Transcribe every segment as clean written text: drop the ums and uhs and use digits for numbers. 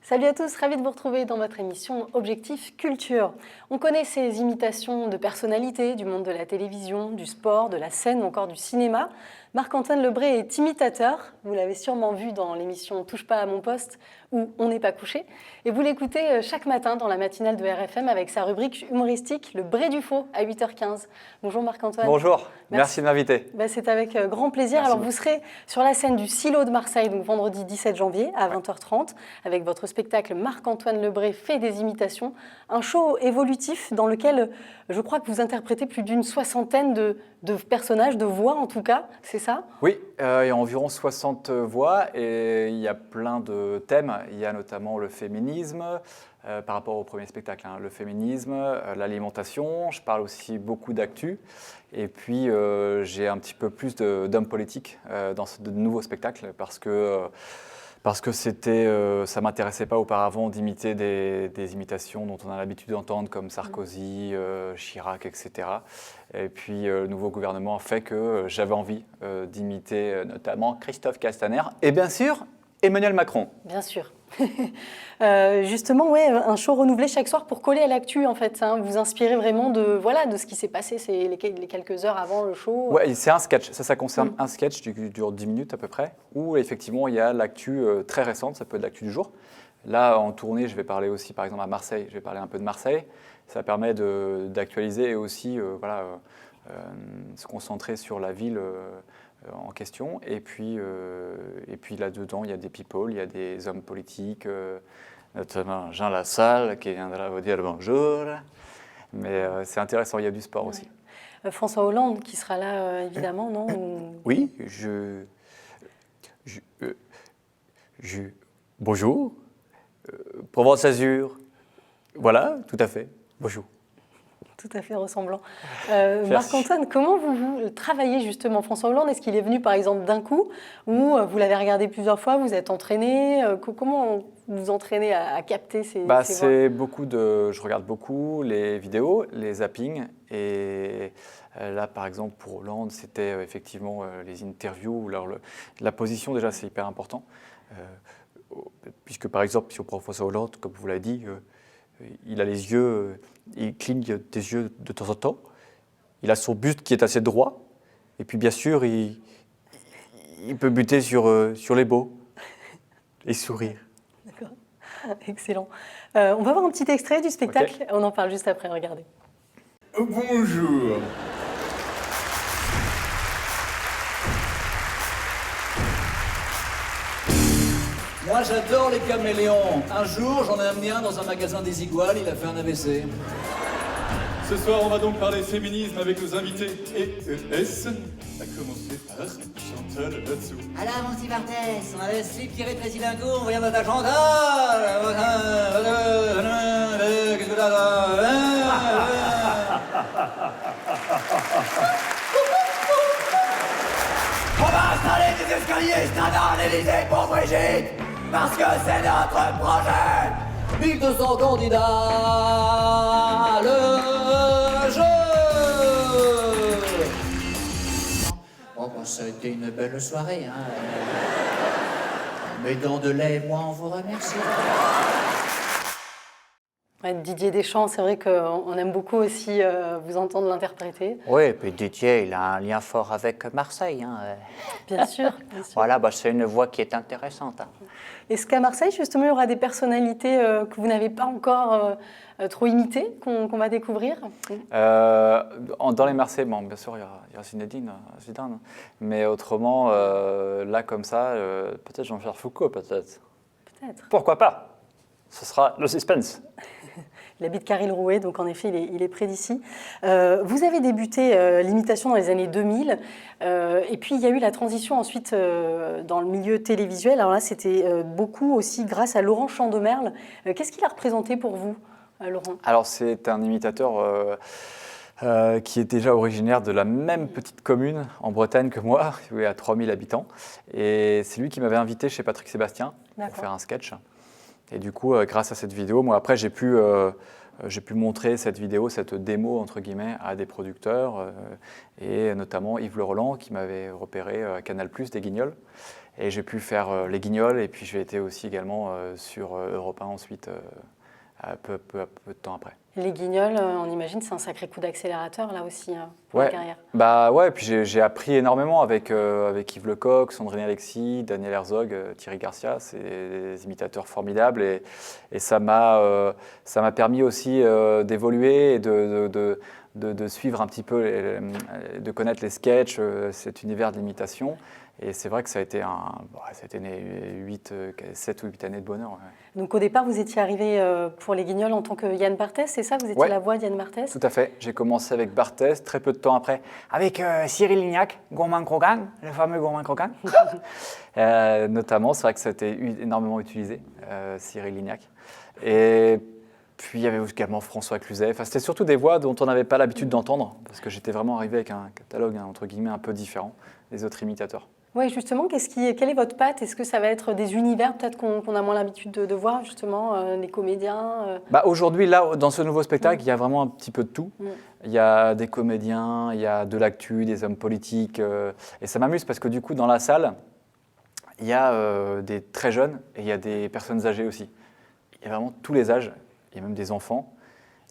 Salut à tous, ravi de vous retrouver dans votre émission Objectif Culture. On connaît ces imitations de personnalités du monde de la télévision, du sport, de la scène ou encore du cinéma. Marc-Antoine Lebré est imitateur, vous l'avez sûrement vu dans l'émission Touche pas à mon poste ou On n'est pas couché. Et vous l'écoutez chaque matin dans la matinale de RFM avec sa rubrique humoristique Le Bré du Faux à 8h15. Bonjour Marc-Antoine. Bonjour, merci de m'inviter. C'est avec grand plaisir. Merci Alors vous serez sur la scène du Silo de Marseille, donc vendredi 17 janvier à 20h30, avec votre spectacle Marc-Antoine Lebré fait des imitations, un show évolutif dans lequel je crois que vous interprétez plus d'une soixantaine de personnages, de voix en tout cas, c'est ça? Oui, il y a environ 60 voix et il y a plein de thèmes. Il y a notamment le féminisme, par rapport au premier spectacle, le féminisme, l'alimentation. Je parle aussi beaucoup d'actu. Et puis, j'ai un petit peu plus d'hommes politiques dans ce nouveau spectacle parce que ça m'intéressait pas auparavant d'imiter des imitations dont on a l'habitude d'entendre comme Sarkozy, Chirac, etc. Et puis le nouveau gouvernement a fait que j'avais envie d'imiter notamment Christophe Castaner et bien sûr Emmanuel Macron. Bien sûr. Justement, ouais, un show renouvelé chaque soir pour coller à l'actu en fait. Vous inspirez vraiment de ce qui s'est passé les quelques heures avant le show. Ouais, c'est un sketch. Ça concerne un sketch qui dure 10 minutes à peu près, où effectivement il y a l'actu très récente, ça peut être l'actu du jour. Là, en tournée, je vais parler aussi par exemple à Marseille, je vais parler un peu de Marseille. Ça permet d'actualiser et aussi se concentrer sur la ville en question. Et puis là-dedans, il y a des people, il y a des hommes politiques, notamment Jean Lassalle qui viendra vous dire bonjour. Mais c'est intéressant, il y a du sport aussi. François Hollande qui sera là, évidemment, non? Oui, bonjour, Provence-Azur, voilà, tout à fait, bonjour. Tout à fait ressemblant. Marc-Antoine, comment vous travaillez justement François Hollande? Est-ce qu'il est venu par exemple d'un coup ou vous l'avez regardé plusieurs fois, vous êtes entraîné? Comment vous vous entraînez à capter ces voix? Je regarde beaucoup les vidéos, les zappings et là par exemple pour Hollande c'était effectivement les interviews, la position déjà c'est hyper important puisque par exemple si on prend François Hollande comme vous l'avez dit, il a les yeux, il cligne des yeux de temps en temps. Il a son buste qui est assez droit. Et puis bien sûr, il peut buter sur les beaux et sourire. D'accord, excellent. On va voir un petit extrait du spectacle. Okay. On en parle juste après, regardez. Bonjour. Moi j'adore les caméléons. Un jour j'en ai amené un dans un magasin des Iguales, il a fait un AVC. Ce soir on va donc parler féminisme avec nos invités EES. À commencer par Chantal là-dessous. Alors mon petit Barthès, on a le slip qui rétrécit d'un coup, on va dire notre Chantal. Qu'est-ce que t'as? On va installer des escaliers standards à l'Élysée pour Brigitte. Parce que c'est notre projet. 1200 candidats, le jeu. Bon, ça a été une belle soirée, hein. Mesdames de lait et moi, on vous remercie. Ouais, Didier Deschamps, c'est vrai qu'on aime beaucoup aussi vous entendre l'interpréter. Oui, et puis Didier, il a un lien fort avec Marseille. Bien sûr, bien sûr. Voilà, c'est une voix qui est intéressante. Est-ce qu'à Marseille, justement, il y aura des personnalités que vous n'avez pas encore trop imitées, qu'on va découvrir? Dans les Marseillais, bon, bien sûr, il y a Zidane. Mais autrement, là, comme ça, peut-être Jean-Pierre Foucault, peut-être. Peut-être. Pourquoi pas? Ce sera le suspense. Il habite Caril-Rouet, donc en effet, il est près d'ici. Vous avez débuté l'imitation dans les années 2000, et puis il y a eu la transition ensuite dans le milieu télévisuel. Alors là, c'était beaucoup aussi grâce à Laurent Chandemerle. Qu'est-ce qu'il a représenté pour vous, Laurent? Alors, c'est un imitateur qui est déjà originaire de la même petite commune en Bretagne que moi, où il y a 3000 habitants. Et c'est lui qui m'avait invité chez Patrick Sébastien pour faire un sketch. Et du coup, grâce à cette vidéo, moi après j'ai pu montrer cette vidéo, cette démo entre guillemets, à des producteurs et notamment Yves Le Roland qui m'avait repéré à Canal+ des Guignols. Et j'ai pu faire Les Guignols, et puis j'ai été aussi également sur Europe 1 ensuite, peu de temps après. Les Guignols, on imagine, c'est un sacré coup d'accélérateur là aussi pour Ouais, la carrière. bah ouais, et puis j'ai appris énormément avec Yves Lecoq, Sandrine Alexis, Daniel Herzog, Thierry Garcia, c'est des imitateurs formidables et ça m'a permis aussi d'évoluer et de suivre un petit peu, de connaître les sketchs, cet univers de l'imitation. Et c'est vrai que ça a été 7 ou 8 années de bonheur. Ouais. Donc au départ, vous étiez arrivé pour Les Guignols en tant que Yann Barthès, c'est ça? Vous étiez Ouais. la voix d'Yann Barthès? Tout à fait. J'ai commencé avec Barthès, très peu de temps après, avec Cyril Lignac, Gourmand Croquant, le fameux Gourmand Croquant. Notamment, c'est vrai que ça a été énormément utilisé, Cyril Lignac. Et puis il y avait également François Cluzet. Enfin, c'était surtout des voix dont on n'avait pas l'habitude d'entendre, parce que j'étais vraiment arrivé avec un catalogue, entre guillemets, un peu différent des autres imitateurs. Oui, justement, quelle est votre patte? Est-ce que ça va être des univers peut-être qu'on a moins l'habitude de voir, justement, des comédiens Bah, aujourd'hui, là, dans ce nouveau spectacle, il y a vraiment un petit peu de tout. Mm. Il y a des comédiens, il y a de l'actu, des hommes politiques. Et ça m'amuse parce que du coup, dans la salle, il y a des très jeunes et il y a des personnes âgées aussi. Il y a vraiment tous les âges, il y a même des enfants.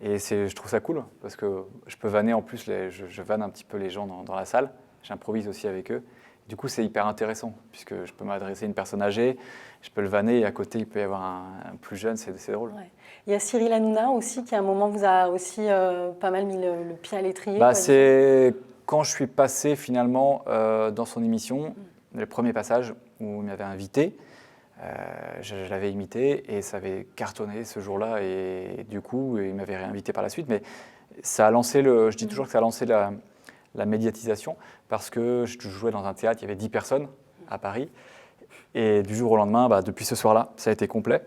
Et je trouve ça cool parce que je peux vanner en plus, je vanne un petit peu les gens dans la salle. J'improvise aussi avec eux. Du coup, c'est hyper intéressant, puisque je peux m'adresser à une personne âgée, je peux le vanner, et à côté, il peut y avoir un plus jeune, c'est drôle. Ouais. Il y a Cyril Hanouna aussi, qui à un moment vous a aussi pas mal mis le pied à l'étrier. Bah, c'est quand je suis passé finalement dans son émission, le premier passage où il m'avait invité, je l'avais imité, et ça avait cartonné ce jour-là, et du coup, il m'avait réinvité par la suite, mais ça a lancé je dis toujours que ça a lancé la médiatisation, parce que je jouais dans un théâtre, il y avait 10 personnes à Paris, et du jour au lendemain, bah, depuis ce soir-là, ça a été complet.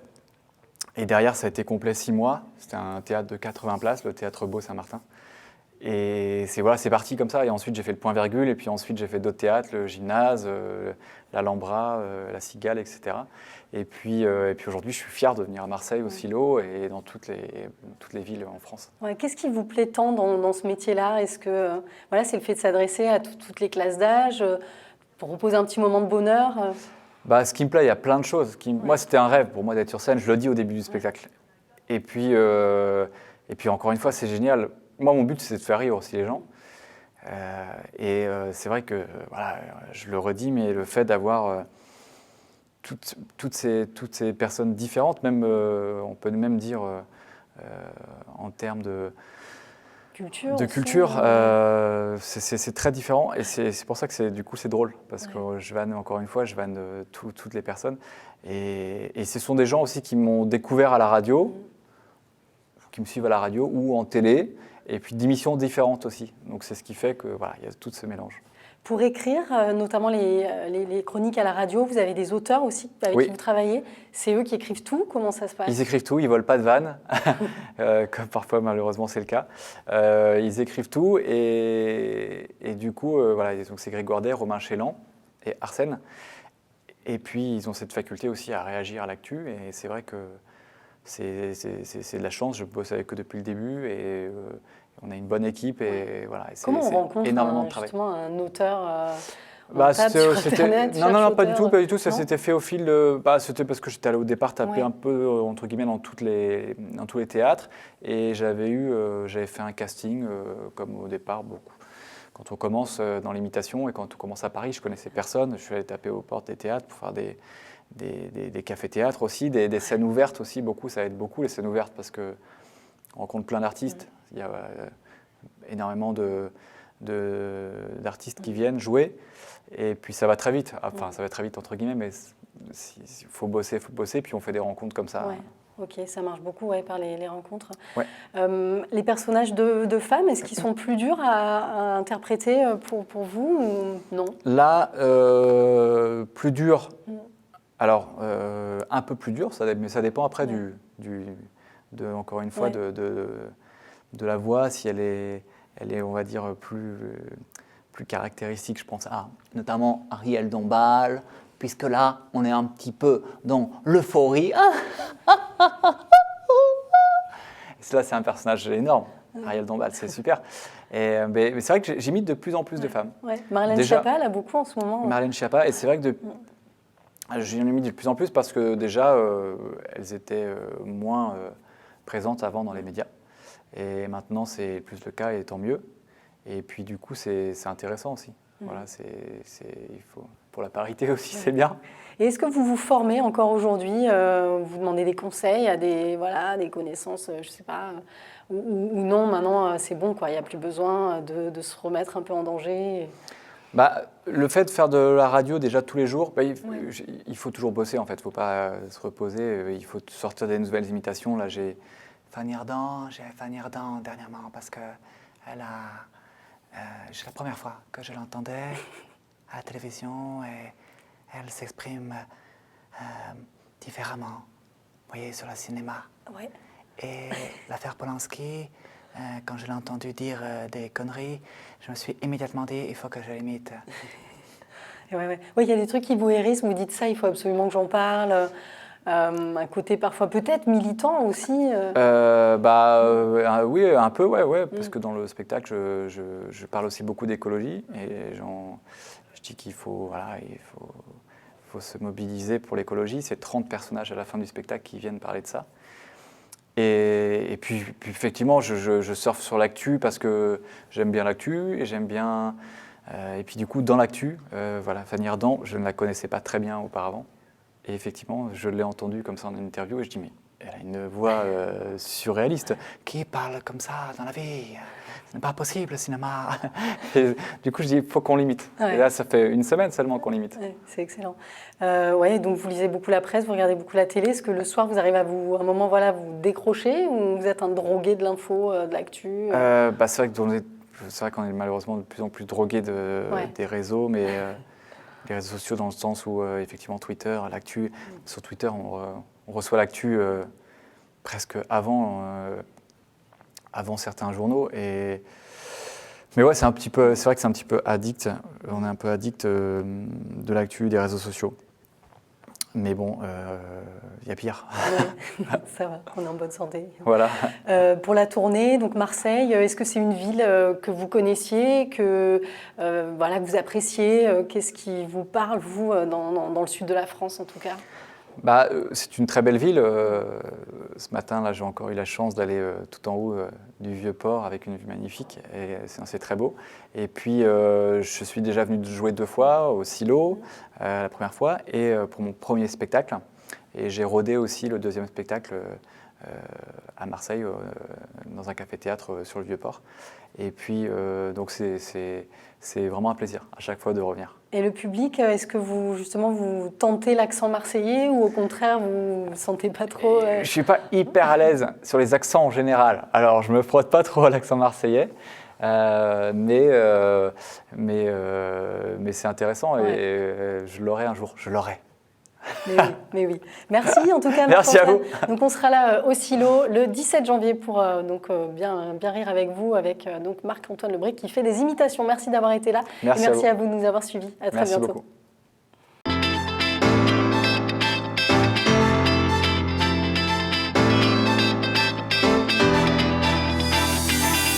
Et derrière, ça a été complet 6 mois. C'était un théâtre de 80 places, le Théâtre Beau Saint-Martin. Et c'est parti comme ça. Et ensuite, j'ai fait le Point Virgule, et puis ensuite, j'ai fait d'autres théâtres, le Gymnase, l'Alhambra, la Cigale, etc. Et puis aujourd'hui, je suis fier de venir à Marseille, au Silo, et dans toutes les villes en France. Ouais, qu'est-ce qui vous plaît tant dans ce métier-là? Est-ce que voilà, c'est le fait de s'adresser à toutes les classes d'âge, pour reposer un petit moment de bonheur Bah, ce qui me plaît, il y a plein de choses. Moi, c'était un rêve pour moi d'être sur scène, je le dis au début du spectacle. Et puis encore une fois, c'est génial. Moi, mon but, c'est de faire rire aussi les gens. C'est vrai que, voilà, je le redis, mais le fait d'avoir toutes ces personnes différentes, même, on peut même dire en termes de culture, c'est très différent, et c'est pour ça que c'est drôle, parce que je vanne, encore une fois, je vanne toutes les personnes, et ce sont des gens aussi qui m'ont découvert à la radio, qui me suivent à la radio ou en télé, et puis d'émissions différentes aussi. Donc c'est ce qui fait que voilà, il y a tout ce mélange. Pour écrire, notamment les chroniques à la radio, vous avez des auteurs aussi avec qui vous travaillez. C'est eux qui écrivent tout? Comment ça se passe? Ils écrivent tout, ils ne volent pas de vannes, comme parfois malheureusement c'est le cas. Ils écrivent tout, et du coup, voilà, donc c'est Grégoire Day, Romain Chélan et Arsène. Et puis ils ont cette faculté aussi à réagir à l'actu, et c'est vrai que c'est de la chance, je bosse avec eux depuis le début, et on a une bonne équipe, et voilà. Comment on rencontre énormément de travail. Justement un auteur Non, pas du tout. Ça s'était fait au fil de... C'était parce que j'étais allé au départ taper un peu, entre guillemets, dans tous les théâtres, et j'avais fait un casting, comme au départ, beaucoup. Quand on commence dans l'imitation, et quand on commence à Paris, je connaissais personne, je suis allé taper aux portes des théâtres pour faire des cafés-théâtres aussi, des scènes ouvertes aussi, beaucoup, ça aide beaucoup les scènes ouvertes, parce qu'on rencontre plein d'artistes. Il y a énormément d'artistes qui viennent jouer, et puis ça va très vite, ça va très vite entre guillemets, mais il faut bosser, puis on fait des rencontres comme ça. Ouais. Ok, ça marche beaucoup par les rencontres. Ouais. Les personnages de femmes, est-ce qu'ils sont plus durs à interpréter pour vous ou non? Là, plus dur. Alors, un peu plus dur, mais ça dépend après encore une fois, de la voix, si elle est, on va dire, plus caractéristique, je pense à notamment Ariel Dombal, puisque là, on est un petit peu dans l'euphorie. Là, c'est un personnage énorme, Ariel Dombal, c'est super. Mais c'est vrai que j'imite de plus en plus de femmes. Ouais. Marlène Schiappa, là, beaucoup en ce moment. Marlène Schiappa, et c'est vrai que J'en ai mis de plus en plus parce que déjà, elles étaient moins présentes avant dans les médias. Et maintenant, c'est plus le cas et tant mieux. Et puis du coup, c'est intéressant aussi. Voilà, il faut, pour la parité aussi, c'est bien. Et est-ce que vous vous formez encore aujourd'hui? Vous demandez des conseils à des connaissances, je ne sais pas, ou non, maintenant c'est bon, quoi, il n'y a plus besoin de se remettre un peu en danger? Le fait de faire de la radio déjà tous les jours, il faut toujours bosser en fait, il ne faut pas se reposer, il faut sortir des nouvelles imitations. Là j'ai Fanny Ardant dernièrement parce que c'est la première fois que je l'entendais à la télévision et elle s'exprime différemment, vous voyez, sur le cinéma. Ouais. Et l'affaire Polanski, quand je l'ai entendu dire des conneries, je me suis immédiatement dit, il faut que je l'imite. Ouais. Oui, il y a des trucs qui vous hérissent, vous dites ça, il faut absolument que j'en parle. Un côté parfois peut-être militant aussi. Oui, un peu, ouais, parce que dans le spectacle, je parle aussi beaucoup d'écologie et je dis qu'il faut se mobiliser pour l'écologie. C'est 30 personnages à la fin du spectacle qui viennent parler de ça. Et puis effectivement, je surfe sur l'actu parce que j'aime bien l'actu et j'aime bien... et puis du coup, dans l'actu, Fanny Ardant, je ne la connaissais pas très bien auparavant. Et effectivement, je l'ai entendue comme ça en interview et je dis, mais elle a une voix surréaliste. Qui parle comme ça dans la vie? Ce n'est pas possible, le cinéma. Et du coup, je dis, il faut qu'on l'imite. Ouais. Et là, ça fait une semaine seulement qu'on l'imite. Ouais, c'est excellent. Donc vous lisez beaucoup la presse, vous regardez beaucoup la télé. Est-ce que le soir, vous arrivez à un moment, vous décrocher ou vous êtes un drogué de l'info, de l'actu? C'est vrai qu'on est malheureusement de plus en plus drogué des réseaux, mais les réseaux sociaux dans le sens où, effectivement, Twitter, l'actu, sur Twitter, on reçoit l'actu presque avant certains journaux. Mais ouais, c'est vrai que c'est un petit peu addict. On est un peu addict de l'actu, des réseaux sociaux. Mais bon, il y a pire. Ouais, ça va, on est en bonne santé. Voilà. Pour la tournée, donc Marseille, est-ce que c'est une ville que vous connaissiez, que vous appréciez? Qu'est-ce qui vous parle, vous, dans le sud de la France en tout cas? C'est une très belle ville. Ce matin, là, j'ai encore eu la chance d'aller tout en haut du Vieux-Port avec une vue magnifique et c'est très beau. Et puis, je suis déjà venu jouer 2 fois au Silo, la première fois, et pour mon premier spectacle. Et j'ai rodé aussi le 2e spectacle à Marseille, dans un café-théâtre sur le Vieux-Port. Et puis, donc c'est vraiment un plaisir à chaque fois de revenir. Et le public, est-ce que vous tentez l'accent marseillais ou au contraire, vous ne sentez pas trop Je ne suis pas hyper à l'aise sur les accents en général. Alors, je ne me frotte pas trop à l'accent marseillais. Mais c'est intéressant et je l'aurai un jour. Je l'aurai. Mais oui. Merci en tout cas. Merci à vous. Donc on sera là au Silo le 17 janvier pour bien rire avec vous, avec Marc-Antoine Lebré qui fait des imitations. Merci d'avoir été là. Merci à vous de nous avoir suivis. À très bientôt. Beaucoup.